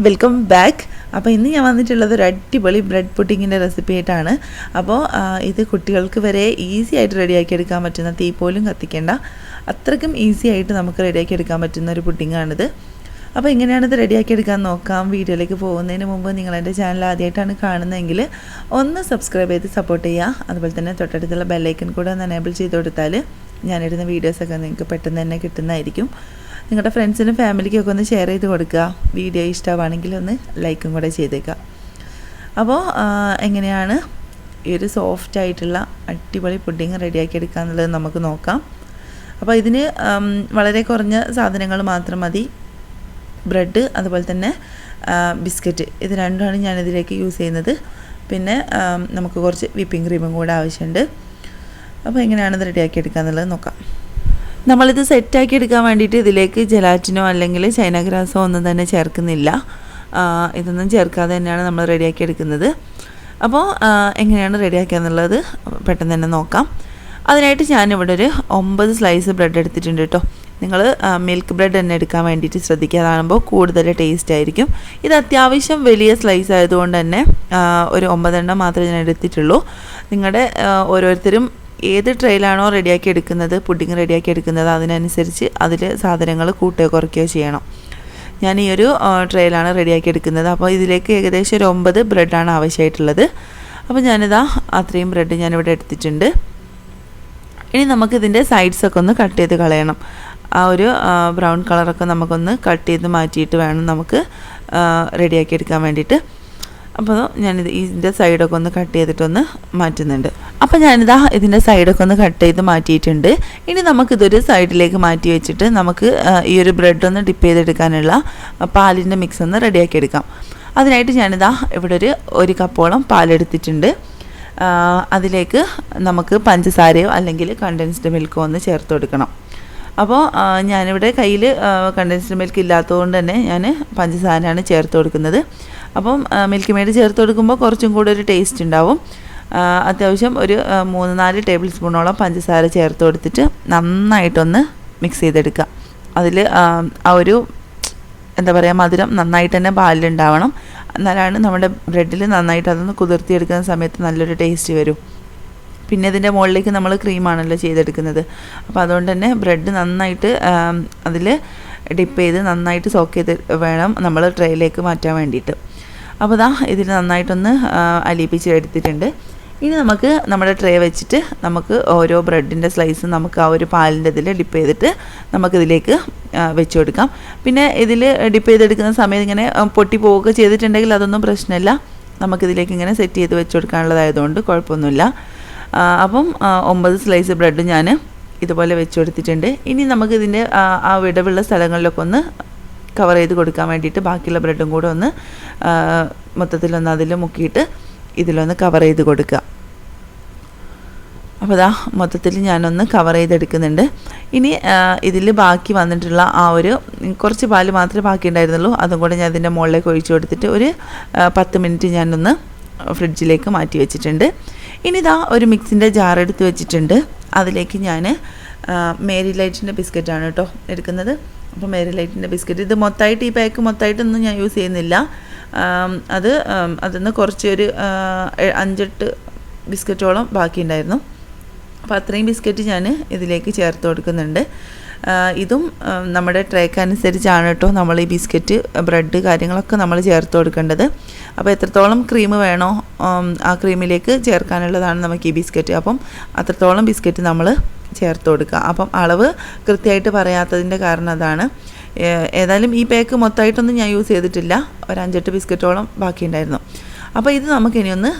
Welcome back. അപ്പോൾ ഇന്ന് ഞാൻ വന്നിട്ടുള്ളത് ഒരു അടിപൊളി ബ്രെഡ് പുഡിങ്ങിൻ്റെ റെസിപ്പി ആയിട്ടാണ്. അപ്പോൾ ഇത് കുട്ടികൾക്ക് വരെ ഈസി ആയിട്ട് റെഡിയാക്കി എടുക്കാൻ പറ്റുന്ന, തീ പോലും കത്തിക്കേണ്ട അത്രയ്ക്കും ഈസി ആയിട്ട് നമുക്ക് റെഡിയാക്കി എടുക്കാൻ പറ്റുന്ന ഒരു പുഡിങ്ങാണിത്. അപ്പോൾ എങ്ങനെയാണിത് റെഡിയാക്കി എടുക്കാൻ നോക്കാം. വീഡിയോയിലേക്ക് പോകുന്നതിന് മുമ്പ് നിങ്ങളെൻ്റെ ചാനൽ ആദ്യമായിട്ടാണ് കാണുന്നതെങ്കിൽ ഒന്ന് സബ്സ്ക്രൈബ് ചെയ്ത് സപ്പോർട്ട് ചെയ്യുക. അതുപോലെ തന്നെ തൊട്ടടുത്തുള്ള ബെല്ലൈക്കൺ കൂടെ ഒന്ന് എനേബിൾ ചെയ്ത് കൊടുത്താൽ ഞാനിടുന്ന വീഡിയോസൊക്കെ നിങ്ങൾക്ക് പെട്ടെന്ന് തന്നെ കിട്ടുന്നതായിരിക്കും. നിങ്ങളുടെ ഫ്രണ്ട്സിനും ഫാമിലിക്കൊക്കെ ഒന്ന് ഷെയർ ചെയ്ത് കൊടുക്കുക. വീഡിയോ ഇഷ്ടമാണെങ്കിൽ ഒന്ന് ലൈക്കും കൂടെ ചെയ്തേക്കുക. അപ്പോൾ എങ്ങനെയാണ് ഈ ഒരു സോഫ്റ്റ് ആയിട്ടുള്ള അടിപൊളി പുഡിങ് റെഡിയാക്കി എടുക്കുക എന്നുള്ളത് നമുക്ക് നോക്കാം. അപ്പോൾ ഇതിന് വളരെ കുറഞ്ഞ സാധനങ്ങൾ മാത്രം മതി. ബ്രെഡ്, അതുപോലെ തന്നെ ബിസ്ക്കറ്റ്, ഇത് രണ്ടുമാണ് ഞാനിതിലേക്ക് യൂസ് ചെയ്യുന്നത്. പിന്നെ നമുക്ക് കുറച്ച് വിപ്പിംഗ് ക്രീമും കൂടെ ആവശ്യമുണ്ട്. അപ്പോൾ എങ്ങനെയാണിത് റെഡിയാക്കി എടുക്കുക എന്നുള്ളത് നോക്കാം. നമ്മളിത് സെറ്റാക്കി എടുക്കാൻ വേണ്ടിയിട്ട് ഇതിലേക്ക് ജെലാറ്റിനോ അല്ലെങ്കിൽ ചൈന ഗ്രാസോ ഒന്നും തന്നെ ചേർക്കുന്നില്ല. ഇതൊന്നും ചേർക്കാതെ തന്നെയാണ് നമ്മൾ റെഡിയാക്കി എടുക്കുന്നത്. അപ്പോൾ എങ്ങനെയാണ് റെഡിയാക്കുക എന്നുള്ളത് പെട്ടെന്ന് തന്നെ നോക്കാം. അതിനായിട്ട് ഞാനിവിടെ ഒരു 9 സ്ലൈസ് ബ്രെഡ് എടുത്തിട്ടുണ്ട് കേട്ടോ. നിങ്ങൾ മിൽക്ക് ബ്രെഡ് തന്നെ എടുക്കാൻ വേണ്ടിയിട്ട് ശ്രദ്ധിക്കുക. അതാകുമ്പോൾ കൂടുതൽ ടേസ്റ്റ് ആയിരിക്കും. ഇത് അത്യാവശ്യം വലിയ സ്ലൈസ് ആയതുകൊണ്ട് തന്നെ ഒരു 9 എണ്ണം മാത്രമേ ഞാൻ എടുത്തിട്ടുള്ളൂ. നിങ്ങളുടെ ഓരോരുത്തരും ഏത് ട്രെയിലാണോ റെഡിയാക്കി എടുക്കുന്നത്, പുഡിങ് റെഡിയാക്കി എടുക്കുന്നത്, അതിനനുസരിച്ച് അതിൽ സാധനങ്ങൾ കൂട്ടുകയോ കുറയ്ക്കുകയോ ചെയ്യണം. ഞാൻ ഈ ഒരു ട്രെയിലാണ് റെഡിയാക്കി എടുക്കുന്നത്. അപ്പോൾ ഇതിലേക്ക് ഏകദേശം ഒരു 9 ബ്രെഡാണ് ആവശ്യമായിട്ടുള്ളത്. അപ്പോൾ ഞാനിതാ അത്രയും ബ്രെഡ് ഞാനിവിടെ എടുത്തിട്ടുണ്ട്. ഇനി നമുക്കിതിൻ്റെ സൈഡ്സൊക്കെ ഒന്ന് കട്ട് ചെയ്ത് കളയണം. ആ ഒരു ബ്രൗൺ കളറൊക്കെ നമുക്കൊന്ന് കട്ട് ചെയ്ത് മാറ്റിയിട്ട് വേണം നമുക്ക് റെഡിയാക്കി എടുക്കാൻ വേണ്ടിയിട്ട്. അപ്പോൾ ഞാനിത് ഇതിൻ്റെ സൈഡൊക്കെ ഒന്ന് കട്ട് ചെയ്തിട്ടൊന്ന് മാറ്റുന്നുണ്ട്. അപ്പോൾ ഞാനിതാ ഇതിൻ്റെ സൈഡൊക്കെ ഒന്ന് കട്ട് ചെയ്ത് മാറ്റിയിട്ടുണ്ട്. ഇനി നമുക്കിതൊരു സൈഡിലേക്ക് മാറ്റി വെച്ചിട്ട് നമുക്ക് ഈ ഒരു ബ്രെഡ് ഒന്ന് ഡിപ്പ് ചെയ്തെടുക്കാനുള്ള പാലിൻ്റെ മിക്സ് ഒന്ന് റെഡിയാക്കി എടുക്കാം. അതിനായിട്ട് ഞാനിതാ ഇവിടെ ഒരു കപ്പോളം പാലെടുത്തിട്ടുണ്ട്. അതിലേക്ക് നമുക്ക് പഞ്ചസാരയോ അല്ലെങ്കിൽ കണ്ടൻസ്ഡ് മിൽക്കോ ഒന്ന് ചേർത്ത് കൊടുക്കണം. അപ്പോൾ ഞാനിവിടെ കയ്യിൽ കണ്ടൻസ്ഡ് മിൽക്ക് ഇല്ലാത്തതുകൊണ്ട് തന്നെ ഞാൻ പഞ്ചസാരയാണ് ചേർത്ത് കൊടുക്കുന്നത്. അപ്പം മിൽക്ക് മെയ്ഡ് ചേർത്ത് കൊടുക്കുമ്പോൾ കുറച്ചും കൂടെ ഒരു ടേസ്റ്റ് ഉണ്ടാവും. അത്യാവശ്യം ഒരു 3-4 ടേബിൾ സ്പൂണോളം പഞ്ചസാര ചേർത്ത് കൊടുത്തിട്ട് നന്നായിട്ടൊന്ന് മിക്സ് ചെയ്തെടുക്കുക. അതിൽ ആ ഒരു എന്താ പറയുക, മധുരം നന്നായിട്ട് തന്നെ പാലിലുണ്ടാവണം. എന്നാലാണ് നമ്മുടെ ബ്രെഡിൽ നന്നായിട്ട് അതൊന്ന് കുതിർത്തിയെടുക്കുന്ന സമയത്ത് നല്ലൊരു ടേസ്റ്റ് വരും. പിന്നെ ഇതിൻ്റെ മുകളിലേക്ക് നമ്മൾ ക്രീമാണല്ലോ ചെയ്തെടുക്കുന്നത്. അപ്പോൾ അതുകൊണ്ട് തന്നെ ബ്രെഡ് നന്നായിട്ട് അതിൽ ഡിപ്പ് ചെയ്ത് നന്നായിട്ട് സോക്ക് ചെയ്ത് വേണം നമ്മൾ ട്രേയിലേക്ക് മാറ്റാൻ വേണ്ടിയിട്ട്. അപ്പോൾ ദാ ഇതിൽ നന്നായിട്ടൊന്ന് അലിയിപ്പിച്ച് എടുത്തിട്ടുണ്ട്. ഇനി നമുക്ക് നമ്മുടെ ട്രേ വെച്ചിട്ട് നമുക്ക് ഓരോ ബ്രെഡിൻ്റെ സ്ലൈസ് നമുക്ക് ആ ഒരു പാലിൻ്റെ ഇതിൽ ഡിപ്പ് ചെയ്തിട്ട് നമുക്കിതിലേക്ക് വെച്ച് കൊടുക്കാം. പിന്നെ ഇതിൽ ഡിപ്പ് ചെയ്തെടുക്കുന്ന സമയത്ത് ഇങ്ങനെ പൊട്ടി പോവുക ചെയ്തിട്ടുണ്ടെങ്കിൽ അതൊന്നും പ്രശ്നമില്ല. നമുക്കിതിലേക്ക് ഇങ്ങനെ സെറ്റ് ചെയ്ത് വെച്ച് കൊടുക്കാനുള്ളതായതുകൊണ്ട് കുഴപ്പമൊന്നുമില്ല. അപ്പം 9 സ്ലൈസ് ബ്രെഡ് ഞാൻ ഇതുപോലെ വെച്ച് കൊടുത്തിട്ടുണ്ട്. ഇനി നമുക്കിതിൻ്റെ ആ വിടവുള്ള സ്ഥലങ്ങളിലൊക്കെ ഒന്ന് കവർ ചെയ്ത് കൊടുക്കാൻ വേണ്ടിയിട്ട് ബാക്കിയുള്ള ബ്രെഡും കൂടെ ഒന്ന് മൊത്തത്തിലൊന്ന് അതിൽ മുക്കിയിട്ട് ഇതിലൊന്ന് കവർ ചെയ്ത് കൊടുക്കുക. അപ്പോൾ ഇതാ മൊത്തത്തിൽ ഞാനൊന്ന് കവർ ചെയ്തെടുക്കുന്നുണ്ട്. ഇനി ഇതിൽ ബാക്കി വന്നിട്ടുള്ള ആ ഒരു കുറച്ച് പാല് മാത്രമേ ബാക്കി ഉണ്ടായിരുന്നുള്ളൂ. അതും കൂടെ ഞാൻ ഇതിൻ്റെ മുകളിലേക്ക് ഒഴിച്ചു കൊടുത്തിട്ട് ഒരു 10 മിനിറ്റ് ഞാനൊന്ന് ഫ്രിഡ്ജിലേക്ക് മാറ്റി വെച്ചിട്ടുണ്ട്. ഇനി ഇതാ ഒരു മിക്സിൻ്റെ ജാർ എടുത്ത് വെച്ചിട്ടുണ്ട്. അതിലേക്ക് ഞാൻ മേരി ലൈറ്റിൻ്റെ ബിസ്ക്കറ്റാണ് കേട്ടോ എടുക്കുന്നത്. അപ്പോൾ മേരി ലൈറ്റിൻ്റെ ബിസ്ക്കറ്റ് ഇത് മൊത്തമായിട്ട് ഈ പാക്ക് മൊത്തമായിട്ടൊന്നും ഞാൻ യൂസ് ചെയ്യുന്നില്ല. അതിന്ന് കുറച്ച് ഒരു 5-8 ബിസ്ക്കറ്റോളം ബാക്കിയുണ്ടായിരുന്നു. അപ്പോൾ അത്രയും ബിസ്ക്കറ്റ് ഞാൻ ഇതിലേക്ക് ചേർത്ത് കൊടുക്കുന്നുണ്ട്. ഇതും നമ്മുടെ ട്രേക്ക് അനുസരിച്ചാണ് കേട്ടോ നമ്മൾ ഈ ബിസ്ക്കറ്റ്, ബ്രെഡ് കാര്യങ്ങളൊക്കെ നമ്മൾ ചേർത്ത് കൊടുക്കേണ്ടത്. അപ്പോൾ എത്രത്തോളം ക്രീം വേണോ ആ ക്രീമിലേക്ക് ചേർക്കാനുള്ളതാണ് നമുക്ക് ഈ ബിസ്ക്കറ്റ്. അപ്പം അത്രത്തോളം ബിസ്ക്കറ്റ് നമ്മൾ ചേർത്ത് കൊടുക്കുക. അപ്പം അളവ് കൃത്യമായിട്ട് പറയാത്തതിൻ്റെ കാരണം അതാണ്. ഏതായാലും ഈ പാക്ക് മൊത്തമായിട്ടൊന്നും ഞാൻ യൂസ് ചെയ്തിട്ടില്ല. ഒരു 5-8 ബിസ്ക്കറ്റോളം ബാക്കിയുണ്ടായിരുന്നു. അപ്പോൾ ഇത് നമുക്കിനി ഒന്ന്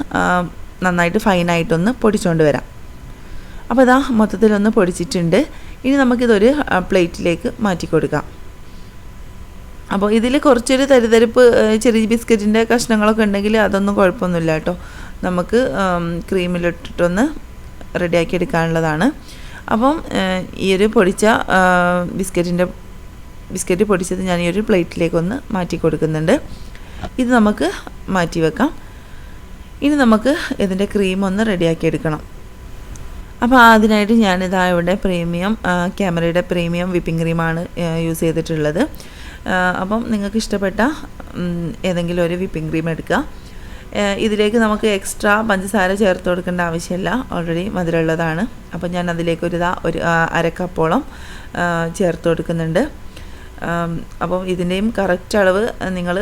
നന്നായിട്ട് ഫൈനായിട്ടൊന്ന് പൊടിച്ചുകൊണ്ട് വരാം. അപ്പോൾ ഇതാ മൊത്തത്തിലൊന്ന് പൊടിച്ചിട്ടുണ്ട്. ഇനി നമുക്കിതൊരു പ്ലേറ്റിലേക്ക് മാറ്റി കൊടുക്കാം. അപ്പോൾ ഇതിൽ കുറച്ചൊരു തരിതരിപ്പ് ചെറിയ ബിസ്ക്കറ്റിൻ്റെ കഷ്ണങ്ങളൊക്കെ ഉണ്ടെങ്കിൽ അതൊന്നും കുഴപ്പമൊന്നുമില്ല കേട്ടോ. നമുക്ക് ക്രീമിലിട്ടിട്ടൊന്ന് റെഡിയാക്കി എടുക്കാനുള്ളതാണ്. അപ്പം ഈ ഒരു പൊടിച്ച ബിസ്ക്കറ്റ് പൊടിച്ചത് ഞാൻ ഈ ഒരു പ്ലേറ്റിലേക്കൊന്ന് മാറ്റി കൊടുക്കുന്നുണ്ട്. ഇത് നമുക്ക് മാറ്റി വെക്കാം. ഇനി നമുക്ക് ഇതിൻ്റെ ക്രീം ഒന്ന് റെഡിയാക്കി എടുക്കണം. അപ്പോൾ അതിനായിട്ട് ഞാനിതാ ഇവിടെ ക്യാമറയുടെ പ്രീമിയം വിപ്പിംഗ് ക്രീമാണ് യൂസ് ചെയ്തിട്ടുള്ളത്. അപ്പം നിങ്ങൾക്ക് ഇഷ്ടപ്പെട്ട ഏതെങ്കിലും ഒരു വിപ്പിംഗ് ക്രീം എടുക്കുക. ഇതിലേക്ക് നമുക്ക് എക്സ്ട്രാ പഞ്ചസാര ചേർത്ത് കൊടുക്കേണ്ട ആവശ്യമില്ല, ഓൾറെഡി മധുരമുള്ളതാണ്. അപ്പോൾ ഞാൻ അതിലേക്ക് ഒരു അരക്കപ്പോളം ചേർത്ത് കൊടുക്കുന്നുണ്ട്. അപ്പോൾ ഇതിൻ്റെയും കറക്റ്റ് അളവ് നിങ്ങൾ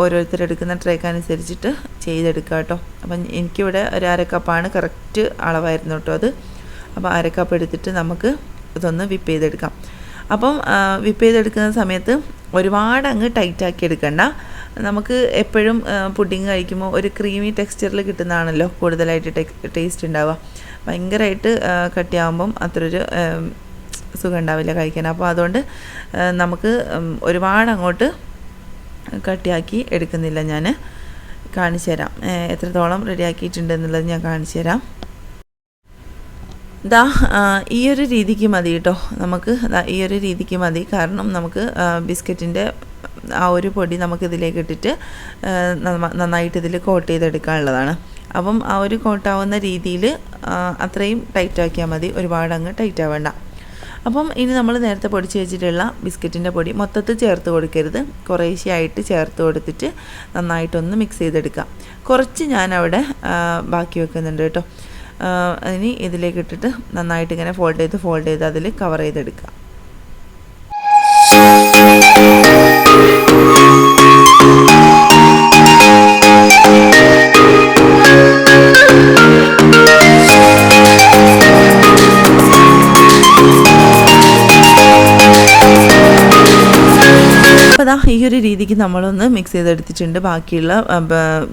ഓരോരുത്തരെടുക്കുന്ന ട്രേക്ക് അനുസരിച്ചിട്ട് ചെയ്തെടുക്കുക കേട്ടോ. അപ്പം എനിക്കിവിടെ ഒരു അരക്കപ്പാണ് കറക്റ്റ് അളവായിരുന്നു കേട്ടോ അത്. അപ്പോൾ അരക്കപ്പ് എടുത്തിട്ട് നമുക്ക് ഇതൊന്ന് വിപ്പ് ചെയ്തെടുക്കാം. അപ്പം വിപ്പ് ചെയ്തെടുക്കുന്ന സമയത്ത് ഒരുപാട് അങ്ങ് ടൈറ്റാക്കി എടുക്കണ്ട. നമുക്ക് എപ്പോഴും പുഡിങ് കഴിക്കുമ്പോൾ ഒരു ക്രീമി ടെക്സ്ചറിൽ കിട്ടുന്നതാണല്ലോ കൂടുതലായിട്ട് ടേസ്റ്റ് ഉണ്ടാവുക. ഭയങ്കരമായിട്ട് കട്ടിയാകുമ്പം അത്രയൊരു സുഖം ഉണ്ടാവില്ല കഴിക്കാൻ. അപ്പോൾ അതുകൊണ്ട് നമുക്ക് ഒരുപാട് അങ്ങോട്ട് കട്ടിയാക്കി എടുക്കുന്നില്ല. ഞാൻ കാണിച്ചു തരാം എത്രത്തോളം റെഡിയാക്കിയിട്ടുണ്ട് എന്നുള്ളത് ഞാൻ കാണിച്ചു തരാം. ഈ ഒരു രീതിക്ക് മതി കേട്ടോ, നമുക്ക് ഈ ഒരു രീതിക്ക് മതി. കാരണം നമുക്ക് ബിസ്ക്കറ്റിൻ്റെ ആ ഒരു പൊടി നമുക്കിതിലേക്ക് ഇട്ടിട്ട് നന്നായിട്ട് ഇതിൽ കോട്ട് ചെയ്തെടുക്കാനുള്ളതാണ്. അപ്പം ആ ഒരു കോട്ടാവുന്ന രീതിയിൽ അത്രയും ടൈറ്റാക്കിയാൽ മതി, ഒരുപാട് അങ്ങ് ടൈറ്റ് ആവേണ്ട. അപ്പം ഇനി നമ്മൾ നേരത്തെ പൊടിച്ച് വെച്ചിട്ടുള്ള ബിസ്ക്കറ്റിൻ്റെ പൊടി മൊത്തത്തിൽ ചേർത്ത് കൊടുക്കരുത്, കുറേശ്ശെയായിട്ട് ചേർത്ത് കൊടുത്തിട്ട് നന്നായിട്ടൊന്ന് മിക്സ് ചെയ്തെടുക്കുക. കുറച്ച് ഞാനവിടെ ബാക്കി വെക്കുന്നുണ്ട് കേട്ടോ. ഇനി ഇതിലേക്ക് ഇട്ടിട്ട് നന്നായിട്ട് ഇങ്ങനെ ഫോൾഡ് ചെയ്ത് അതിൽ കവർ ചെയ്തെടുക്കുക. അപ്പോൾ ഈ ഒരു രീതിക്ക് നമ്മളൊന്ന് മിക്സ് ചെയ്തെടുത്തിട്ടുണ്ട്. ബാക്കിയുള്ള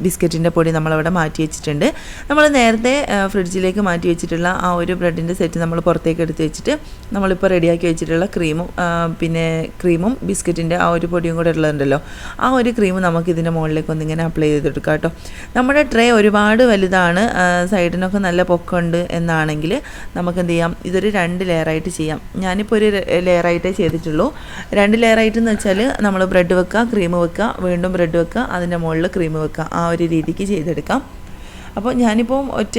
ബിസ്ക്കറ്റിൻ്റെ പൊടി നമ്മളവിടെ മാറ്റി വെച്ചിട്ടുണ്ട്. നമ്മൾ നേരത്തെ ഫ്രിഡ്ജിലേക്ക് മാറ്റി വെച്ചിട്ടുള്ള ആ ഒരു ബ്രെഡിൻ്റെ സെറ്റ് നമ്മൾ പുറത്തേക്ക് എടുത്ത് വെച്ചിട്ട് നമ്മളിപ്പോൾ റെഡിയാക്കി വെച്ചിട്ടുള്ള ക്രീമും ബിസ്ക്കറ്റിൻ്റെ ആ ഒരു പൊടിയും കൂടെ ഉള്ളതുണ്ടല്ലോ, ആ ഒരു ക്രീം നമുക്ക് ഇതിൻ്റെ മുകളിലേക്ക് ഒന്നിങ്ങനെ അപ്ലൈ ചെയ്തെടുക്കാം കേട്ടോ. നമ്മുടെ ട്രേ ഒരുപാട് വലുതാണ്, സൈഡിനൊക്കെ നല്ല പൊക്കമുണ്ട് എന്നാണെങ്കിൽ നമുക്ക് എന്ത് ചെയ്യാം, ഇതൊരു 2 ലെയറായിട്ട് ചെയ്യാം. ഞാനിപ്പോൾ ഒരു ലെയറായിട്ടേ ചെയ്തിട്ടുള്ളൂ. 2 ലെയറായിട്ടെന്ന് വെച്ചാൽ നമ്മൾ ബ്രെഡ് വെക്കുക, ക്രീം വെക്കുക, വീണ്ടും ബ്രെഡ് വെക്കുക, അതിൻ്റെ മുകളിൽ ക്രീം വെക്കുക, ആ ഒരു രീതിക്ക് ചെയ്തെടുക്കാം. അപ്പോൾ ഞാനിപ്പോൾ ഒറ്റ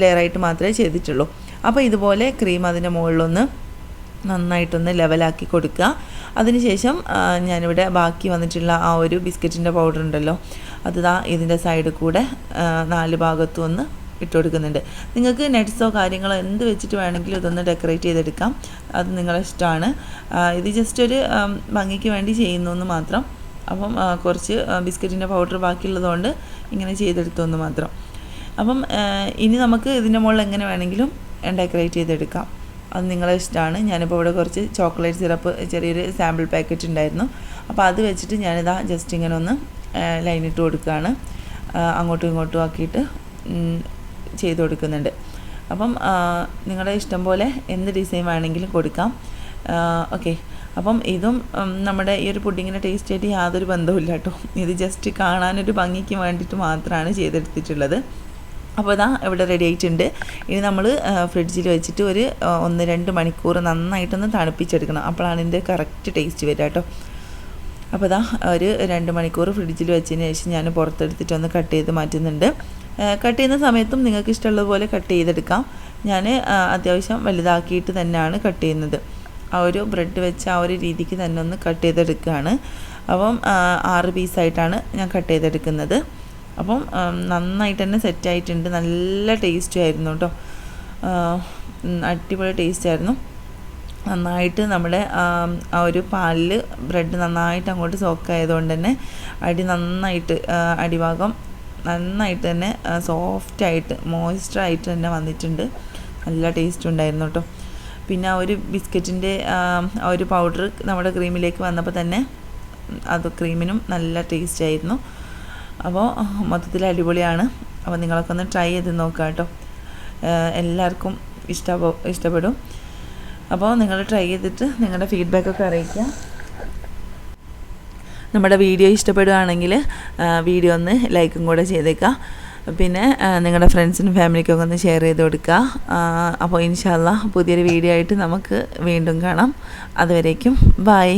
ലെയറായിട്ട് മാത്രമേ ചെയ്തിട്ടുള്ളൂ. അപ്പോൾ ഇതുപോലെ ക്രീം അതിൻ്റെ മുകളിലൊന്ന് നന്നായിട്ടൊന്ന് ലെവലാക്കി കൊടുക്കുക. അതിനുശേഷം ഞാനിവിടെ ബാക്കി വന്നിട്ടുള്ള ആ ഒരു ബിസ്ക്കറ്റിൻ്റെ പൗഡർ ഉണ്ടല്ലോ, അത് ഇതിൻ്റെ സൈഡിൽ കൂടെ 4 ഭാഗത്തും ഒന്ന് ഇട്ട് കൊടുക്കുന്നുണ്ട്. നിങ്ങൾക്ക് നട്ട്സോ കാര്യങ്ങളോ എന്ത് വെച്ചിട്ട് വേണമെങ്കിലും ഇതൊന്ന് ഡെക്കറേറ്റ് ചെയ്തെടുക്കാം, അത് നിങ്ങളുടെ ഇഷ്ടമാണ്. ഇത് ജസ്റ്റ് ഒരു ഭംഗിക്ക് വേണ്ടി ചെയ്യുന്നു എന്ന് മാത്രം. അപ്പം കുറച്ച് ബിസ്ക്കറ്റിൻ്റെ പൗഡർ ബാക്കിയുള്ളതുകൊണ്ട് ഇങ്ങനെ ചെയ്തെടുത്തു മാത്രം. അപ്പം ഇനി നമുക്ക് ഇതിൻ്റെ മുകളിൽ എങ്ങനെ വേണമെങ്കിലും ഡെക്കറേറ്റ് ചെയ്തെടുക്കാം, അത് നിങ്ങളെ ഇഷ്ടമാണ്. ഞാനിപ്പോൾ ഇവിടെ കുറച്ച് ചോക്ലേറ്റ് സിറപ്പ് ചെറിയൊരു സാമ്പിൾ പാക്കറ്റ് ഉണ്ടായിരുന്നു, അപ്പോൾ അത് വെച്ചിട്ട് ഞാനിതാ ജസ്റ്റ് ഇങ്ങനെ ഒന്ന് ലൈനിട്ട് കൊടുക്കുകയാണ്. അങ്ങോട്ടും ഇങ്ങോട്ടും ആക്കിയിട്ട് ചെയ്ത് കൊടുക്കുന്നുണ്ട്. അപ്പം നിങ്ങളുടെ ഇഷ്ടം പോലെ എന്ത് ഡിസൈൻ വേണമെങ്കിലും കൊടുക്കാം. ഓക്കെ, അപ്പം ഇതും നമ്മുടെ ഈ ഒരു പുഡിങ്ങിൻ്റെ ടേസ്റ്റായിട്ട് യാതൊരു ബന്ധവുമില്ല കേട്ടോ. ഇത് ജസ്റ്റ് കാണാനൊരു ഭംഗിക്ക് വേണ്ടിയിട്ട് മാത്രമാണ് ചെയ്തെടുത്തിട്ടുള്ളത്. അപ്പോൾ ഇവിടെ റെഡി ആയിട്ടുണ്ട്. ഇനി നമ്മൾ ഫ്രിഡ്ജിൽ വെച്ചിട്ട് ഒരു 1-2 മണിക്കൂർ നന്നായിട്ടൊന്ന് തണുപ്പിച്ചെടുക്കണം, അപ്പോഴാണ് ഇതിൻ്റെ കറക്റ്റ് ടേസ്റ്റ് വരിക കേട്ടോ. അപ്പോൾ ഒരു 2 മണിക്കൂർ ഫ്രിഡ്ജിൽ വെച്ചതിന് ശേഷം ഞാൻ പുറത്തെടുത്തിട്ടൊന്ന് കട്ട് ചെയ്ത് മാറ്റുന്നുണ്ട്. കട്ട് ചെയ്യുന്ന സമയത്തും നിങ്ങൾക്ക് ഇഷ്ടമുള്ളതുപോലെ കട്ട് ചെയ്തെടുക്കാം. ഞാൻ അത്യാവശ്യം വലുതാക്കിയിട്ട് തന്നെയാണ് കട്ട് ചെയ്യുന്നത്. ആ ഒരു ബ്രെഡ് വെച്ച് ആ ഒരു രീതിക്ക് തന്നെ ഒന്ന് കട്ട് ചെയ്തെടുക്കുകയാണ്. അപ്പം 6 പീസായിട്ടാണ് ഞാൻ കട്ട് ചെയ്തെടുക്കുന്നത്. അപ്പം നന്നായിട്ട് തന്നെ സെറ്റായിട്ടുണ്ട്. നല്ല ടേസ്റ്റും ആയിരുന്നു കേട്ടോ, അടിപൊളി ടേസ്റ്റായിരുന്നു. നന്നായിട്ട് നമ്മുടെ ആ ഒരു പാലിൽ ബ്രെഡ് നന്നായിട്ട് അങ്ങോട്ട് സോക്കായതുകൊണ്ട് തന്നെ നന്നായിട്ട് അടിഭാഗം നന്നായിട്ട് തന്നെ സോഫ്റ്റായിട്ട് മോയ്സ്ചറായിട്ട് തന്നെ വന്നിട്ടുണ്ട്. നല്ല ടേസ്റ്റ് ഉണ്ടായിരുന്നു കേട്ടോ. പിന്നെ ആ ഒരു ബിസ്ക്കറ്റിൻ്റെ ആ ഒരു പൗഡർ നമ്മുടെ ക്രീമിലേക്ക് വന്നപ്പോൾ തന്നെ അത് ക്രീമിനും നല്ല ടേസ്റ്റ് ആയിരുന്നു. അപ്പോൾ മൊത്തത്തിൽ അടിപൊളിയാണ്. അപ്പോൾ നിങ്ങളൊക്കെ ഒന്ന് ട്രൈ ചെയ്ത് നോക്കുക കേട്ടോ, എല്ലാവർക്കും ഇഷ്ടപ്പെടും. അപ്പോൾ നിങ്ങൾ ട്രൈ ചെയ്തിട്ട് നിങ്ങളുടെ ഫീഡ്ബാക്കൊക്കെ അറിയിക്കുക. നമ്മുടെ വീഡിയോ ഇഷ്ടപ്പെടുകയാണെങ്കിൽ വീഡിയോ ഒന്ന് ലൈക്കും കൂടെ ചെയ്തേക്കുക. പിന്നെ നിങ്ങളുടെ ഫ്രണ്ട്സിനും ഫാമിലിക്കൊക്കെ ഒന്ന് ഷെയർ ചെയ്ത് കൊടുക്കുക. അപ്പോൾ ഇൻഷാ അല്ലാഹ് പുതിയൊരു വീഡിയോ ആയിട്ട് നമുക്ക് വീണ്ടും കാണാം. അതുവരേക്കും ബൈ.